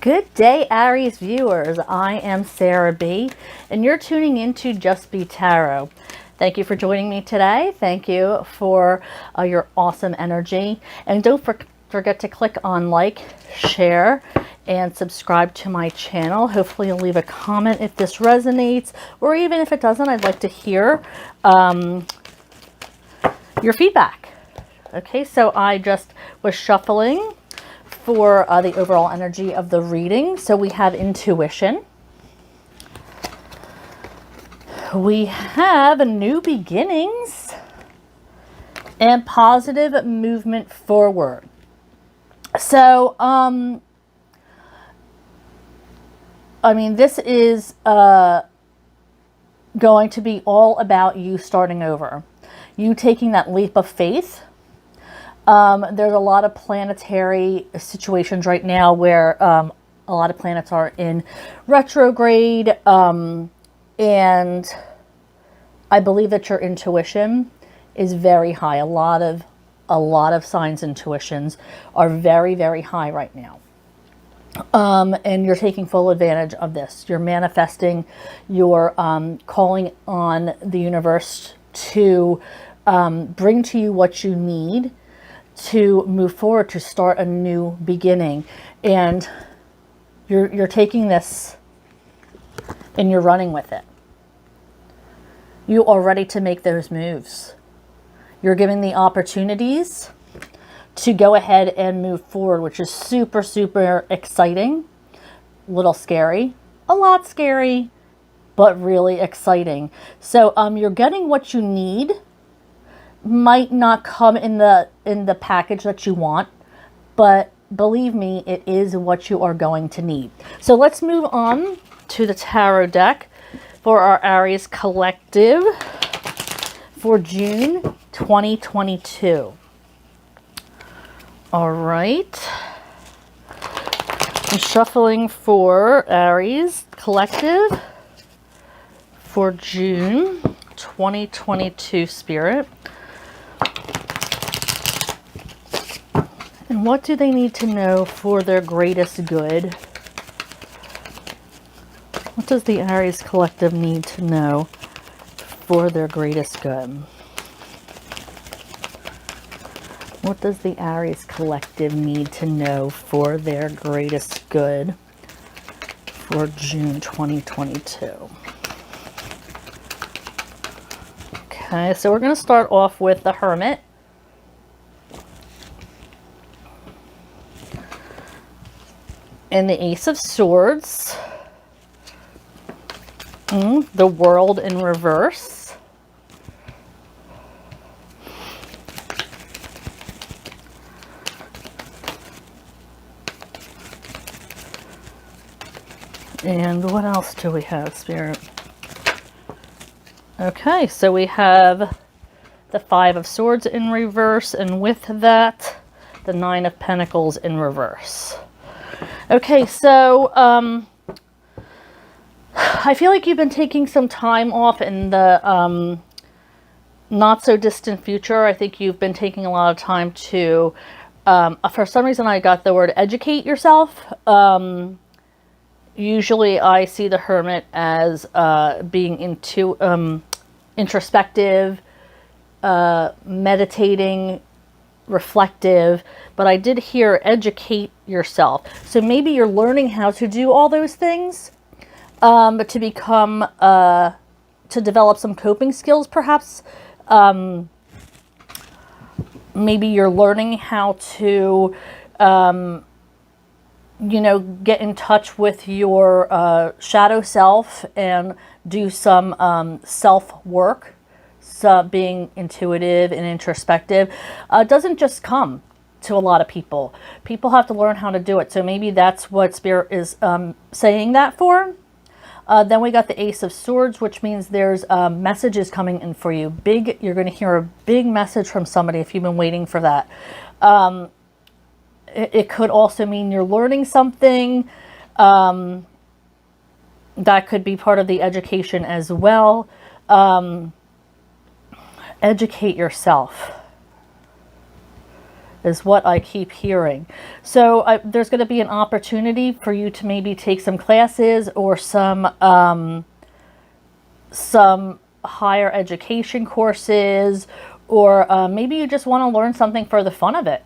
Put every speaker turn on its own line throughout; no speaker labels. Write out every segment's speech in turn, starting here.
Good day, Aries viewers. I am Sarah B, and you're tuning into Just B.E.E Tarot. Thank you for joining me today. Thank you for your awesome energy. And don't forget to click on like, share, and subscribe to my channel. Hopefully you'll leave a comment if this resonates, or even if it doesn't, I'd like to hear your feedback. Okay, so I just was shuffling for the overall energy of the reading. So we have intuition. We have new beginnings and positive movement forward. So, I mean, this is going to be all about you starting over. You taking that leap of faith. There's a lot of planetary situations right now where a lot of planets are in retrograde, and I believe that your intuition is very high. A lot of signs' intuitions are very, very high right now. And you're taking full advantage of this. You're manifesting, you're calling on the universe to bring to you what you need to move forward, to start a new beginning. And you're taking this and you're running with it. You are ready to make those moves. You're given the opportunities to go ahead and move forward, which is super, super exciting. A little scary, a lot scary, but really exciting. So you're getting what you need. Might not come in the package that you want, but believe me, it is what you are going to need. So let's move on to the tarot deck for our Aries collective for June 2022. All right. I'm shuffling for Aries collective for June 2022, Spirit. And what do they need to know for their greatest good? What does the Aries collective need to know for their greatest good? What does the Aries collective need to know for their greatest good for June 2022? Okay, so we're going to start off with the Hermit. And the Ace of Swords. The World in reverse. And what else do we have, Spirit? Okay, so we have the Five of Swords in reverse, and with that, the Nine of Pentacles in reverse. Okay, so I feel like you've been taking some time off in the not so distant future. I think you've been taking a lot of time to, for some reason I got the word educate yourself. Usually I see the Hermit as being introspective, meditating, reflective, but I did hear educate yourself. So maybe you're learning how to do all those things, but to become, to develop some coping skills, perhaps. Maybe you're learning how to, you know, get in touch with your shadow self and do some self-work. So being intuitive and introspective doesn't just come to a lot of people. People have to learn how to do it. So maybe that's what Spirit is saying that for. Then we got the Ace of Swords, which means there's messages coming in for you. You're going to hear a big message from somebody if you've been waiting for that. It could also mean you're learning something. That could be part of the education as well. Educate yourself. is what I keep hearing. So there's going to be an opportunity for you to maybe take some classes or some higher education courses, or maybe you just want to learn something for the fun of it.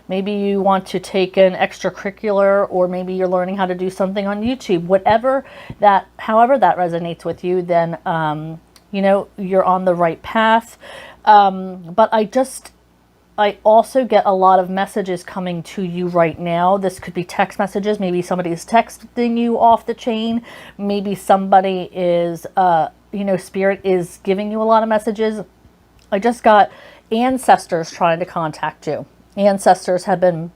Maybe you want to take an extracurricular, or maybe you're learning how to do something on YouTube. However that resonates with you, then you know, you're on the right path. But I also get a lot of messages coming to you right now. This could be text messages. Maybe somebody is texting you off the chain. Maybe somebody is, you know, Spirit is giving you a lot of messages. I just got ancestors trying to contact you. Ancestors have been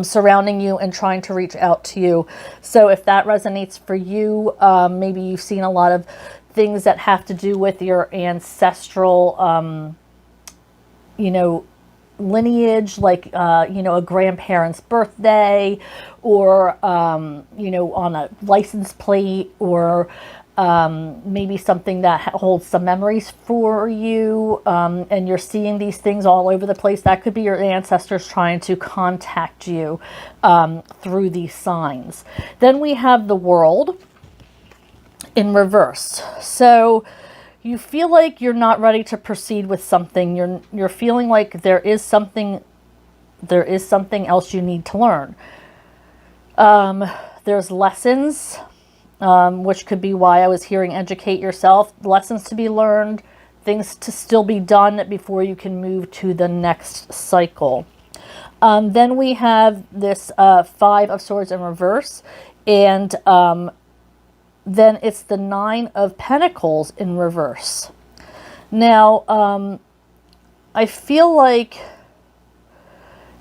surrounding you and trying to reach out to you. So if that resonates for you, maybe you've seen a lot of things that have to do with your ancestral, you know, lineage, like, you know, a grandparent's birthday, or, you know, on a license plate, or maybe something that holds some memories for you, and you're seeing these things all over the place. That could be your ancestors trying to contact you through these signs. Then we have the World in reverse. So you feel like you're not ready to proceed with something. You're feeling like there is something else you need to learn. There's lessons, which could be why I was hearing educate yourself, lessons to be learned, things to still be done before you can move to the next cycle. Then we have this Five of Swords in reverse, and then it's the Nine of Pentacles in reverse. Now, I feel like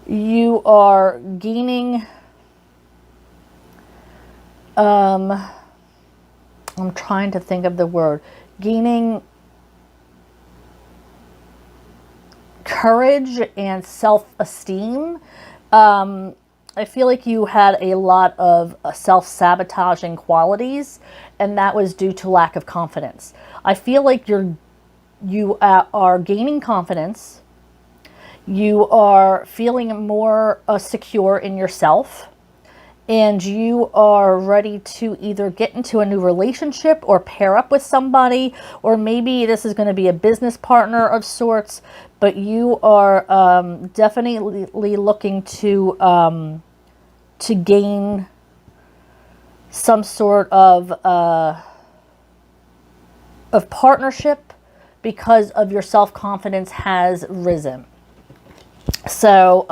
you are gaining, I'm trying to think of the word, gaining courage and self-esteem. I feel like you had a lot of self-sabotaging qualities, and that was due to lack of confidence. I feel like you are gaining confidence. You are feeling more secure in yourself, and you are ready to either get into a new relationship or pair up with somebody, or maybe this is going to be a business partner of sorts, but you are definitely looking to gain some sort of partnership, because of your self-confidence has risen. So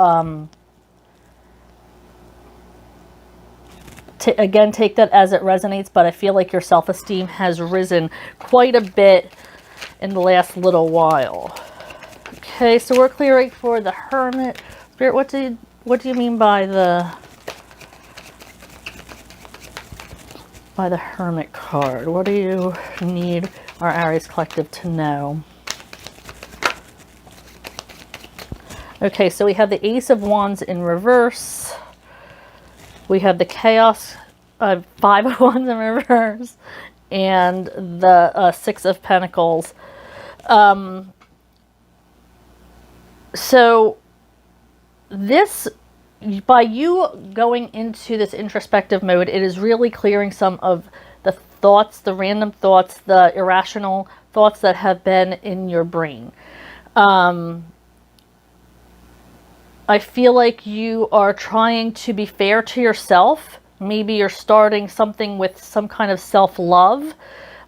again, take that as it resonates, but I feel like your self-esteem has risen quite a bit in the last little while. Okay, so we're clearing for the Hermit. Spirit, what do you mean by the Hermit card? What do you need our Aries collective to know? Okay, so we have the Ace of Wands in reverse. We have the Chaos, Five of Wands in reverse, and the Six of Pentacles. So this, by you going into this introspective mode, it is really clearing some of the thoughts, the random thoughts, the irrational thoughts that have been in your brain. I feel like you are trying to be fair to yourself. Maybe you're starting something with some kind of self-love.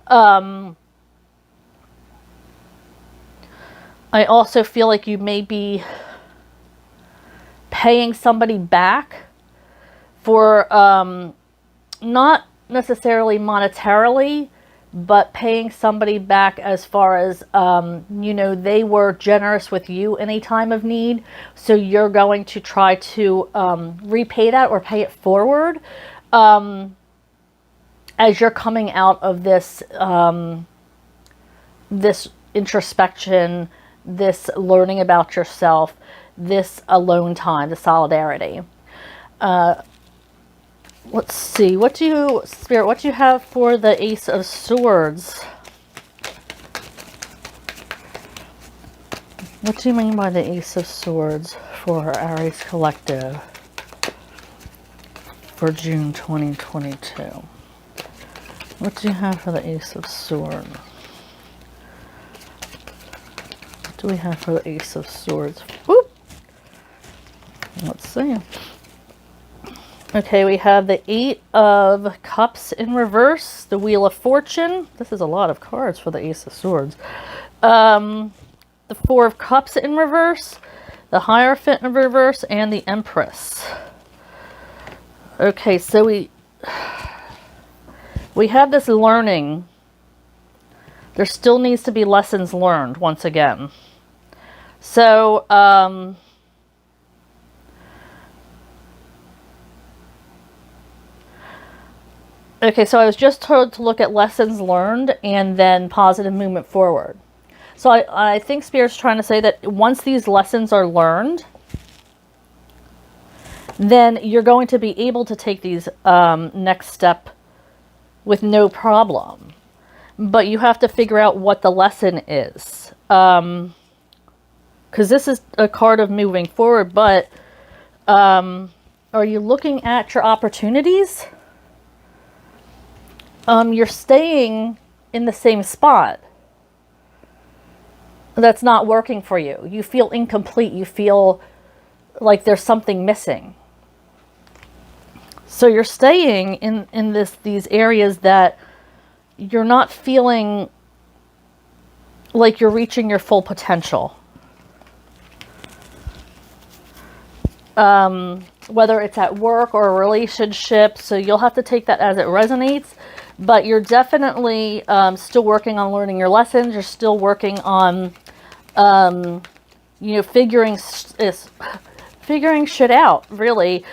I also feel like you may be paying somebody back for, not necessarily monetarily, but paying somebody back as far as, you know, they were generous with you in a time of need. So you're going to try to repay that or pay it forward as you're coming out of this, this introspection, this learning about yourself, this alone time, the solidarity. Let's see, Spirit, what do you have for the Ace of Swords? What do you mean by the Ace of Swords for Aries Collective for June 2022. What do you have for the Ace of Swords? What do we have for the Ace of Swords? Whoop! Let's see. Okay, we have the Eight of Cups in reverse, the Wheel of Fortune. This is a lot of cards for the Ace of Swords. The Four of Cups in reverse, the Hierophant in reverse, and the Empress. Okay, so we have this learning. There still needs to be lessons learned once again. So, okay, so I was just told to look at lessons learned and then positive movement forward. So I think Spirit's trying to say that once these lessons are learned, then you're going to be able to take these next step with no problem. But you have to figure out what the lesson is. Because this is a card of moving forward, but are you looking at your opportunities? You're staying in the same spot. That's not working for you. You feel incomplete. You feel like there's something missing. So you're staying in these areas that you're not feeling like you're reaching your full potential. Whether it's at work or a relationship, so you'll have to take that as it resonates. But you're definitely still working on learning your lessons. You're still working on, you know, figuring shit out, really.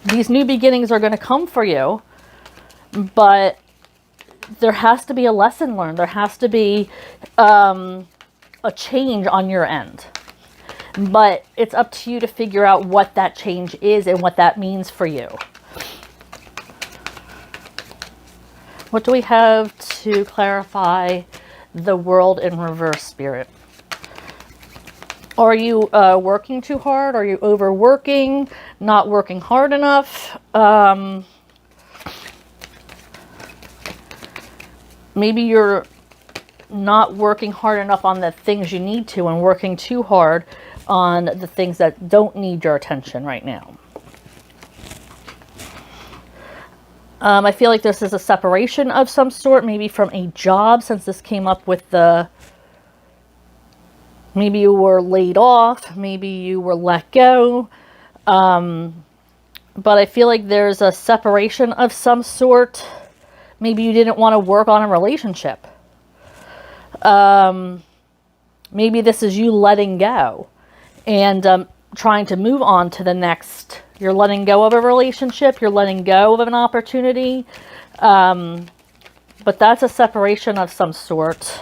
These new beginnings are going to come for you, but there has to be a lesson learned. There has to be a change on your end. But it's up to you to figure out what that change is and what that means for you. What do we have to clarify the World in reverse, Spirit? Are you working too hard? Are you overworking? Not working hard enough? Maybe you're not working hard enough on the things you need to and working too hard on the things that don't need your attention right now. I feel like this is a separation of some sort, maybe from a job, since this came up with the... Maybe you were laid off, maybe you were let go. But I feel like there's a separation of some sort. Maybe you didn't want to work on a relationship. Maybe this is you letting go and trying to move on to the next. You're letting go of a relationship. You're letting go of an opportunity. But that's a separation of some sort.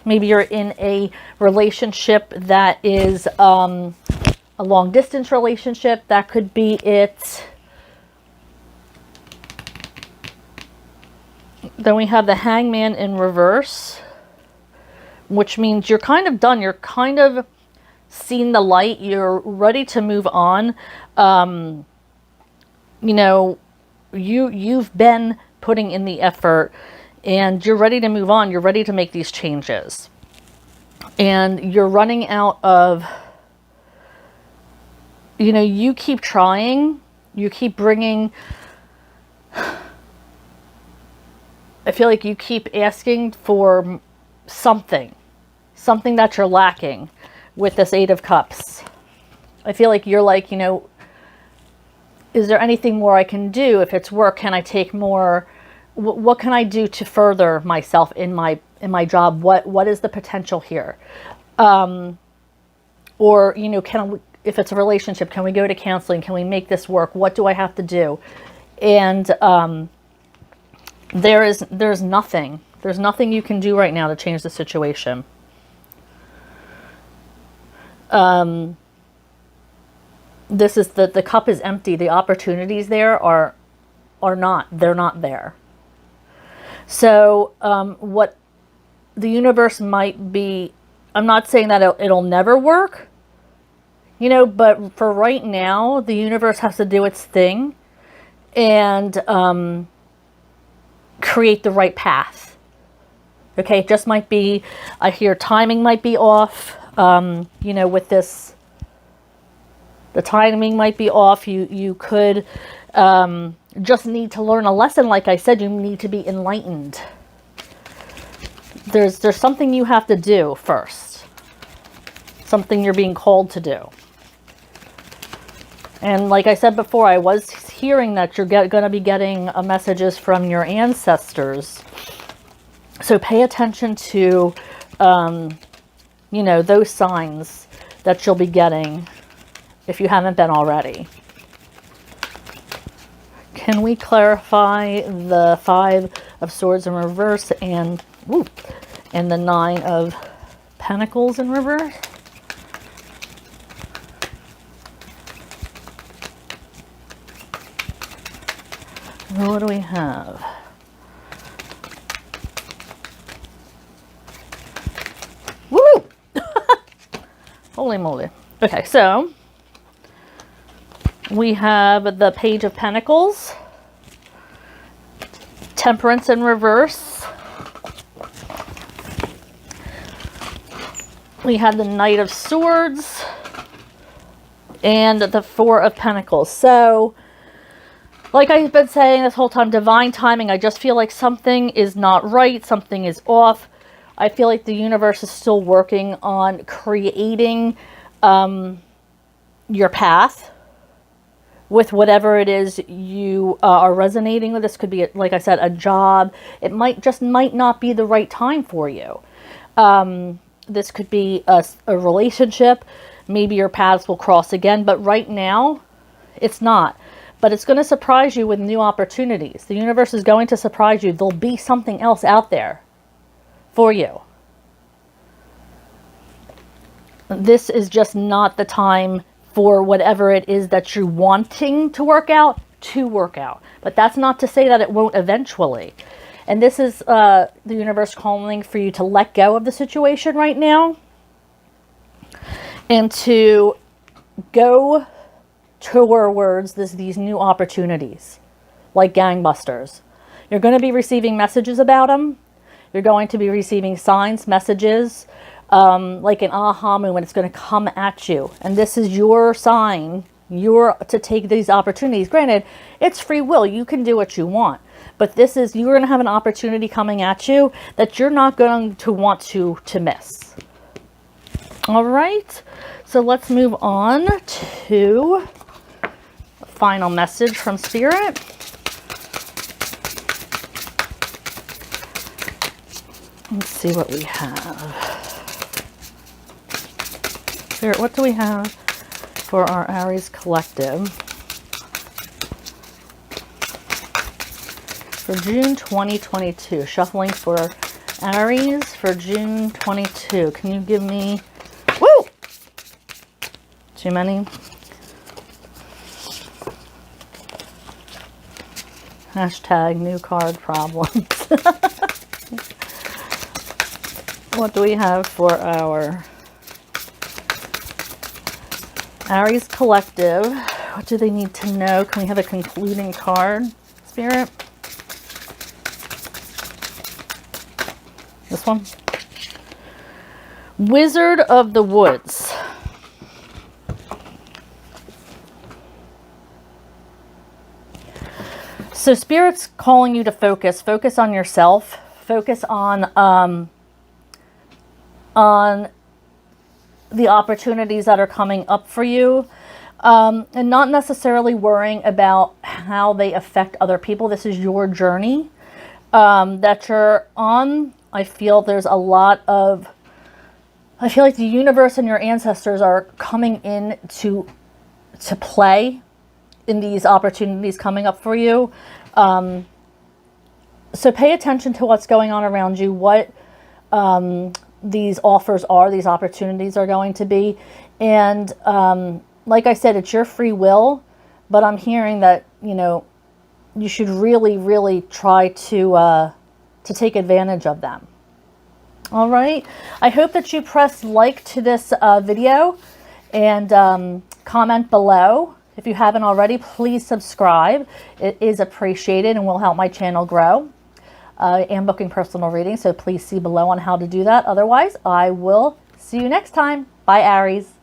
Maybe you're in a relationship that is a long distance relationship. That could be it. Then we have the Hangman in reverse, which means you're kind of done. You're kind of seen the light. You're ready to move on. You know, you've been putting in the effort and you're ready to move on. You're ready to make these changes. And you're running out of, you know, you keep trying. You keep bringing... I feel like you keep asking for something that you're lacking with this Eight of Cups. I feel like you're like, you know, is there anything more I can do? If it's work, can I take more? What can I do to further myself in my job? What is the potential here? Or, you know, if it's a relationship, can we go to counseling? Can we make this work? What do I have to do? And there's nothing. There's nothing you can do right now to change the situation. This is the cup is empty. The opportunities there are not. They're not there. So what the universe might be I'm not saying that it'll never work, you know, but for right now, the universe has to do its thing and create the right path. Okay, it just might be, I hear timing might be off, you know, with this, the timing might be off. You could just need to learn a lesson. Like I said, you need to be enlightened. There's something you have to do first. Something you're being called to do. And like I said before, I was hearing that you're going to be getting messages from your ancestors. So pay attention to, you know, those signs that you'll be getting if you haven't been already. Can we clarify the 5 of Swords in reverse and the 9 of Pentacles in reverse? What do we have? Woo! Holy moly. Okay, so we have the Page of Pentacles, Temperance in reverse. We have the Knight of Swords and the 4 of Pentacles. So, like I've been saying this whole time, divine timing. I just feel like something is not right. Something is off. I feel like the universe is still working on creating your path with whatever it is you are resonating with. This could be, like I said, a job. It might not be the right time for you. This could be a relationship. Maybe your paths will cross again, but right now it's not. But it's going to surprise you with new opportunities. The universe is going to surprise you. There'll be something else out there for you. This is just not the time for whatever it is that you're wanting to work out. But that's not to say that it won't eventually. And this is the universe calling for you to let go of the situation right now and to go towards these new opportunities like gangbusters. You're going to be receiving messages about them. You're going to be receiving signs, messages, like an aha moment. It's going to come at you. And this is your sign. You're to take these opportunities. Granted, it's free will. You can do what you want. But this is, you're going to have an opportunity coming at you that you're not going to want to miss. All right. So let's move on to a final message from Spirit. Let's see what we have. Spirit, what do we have for our Aries collective for June 2022? Shuffling for Aries for June 22. Can you give me... Woo! Too many? Hashtag new card problems. What do we have for our Aries collective? What do they need to know? Can we have a concluding card, Spirit? This one? Wizard of the Woods. So Spirit's calling you to focus. Focus on yourself. Focus on the opportunities that are coming up for you. And not necessarily worrying about how they affect other people. This is your journey that you're on. I feel there's a lot of... I feel like the universe and your ancestors are coming in to play in these opportunities coming up for you. So pay attention to what's going on around you, what these offers are, these opportunities are going to be. And like I said, it's your free will, but I'm hearing that, you know, you should really, really try to take advantage of them. All right. I hope that you press like to this video and comment below. If you haven't already, please subscribe. It is appreciated and will help my channel grow. I am booking personal readings, so please see below on how to do that. Otherwise, I will see you next time. Bye, Aries.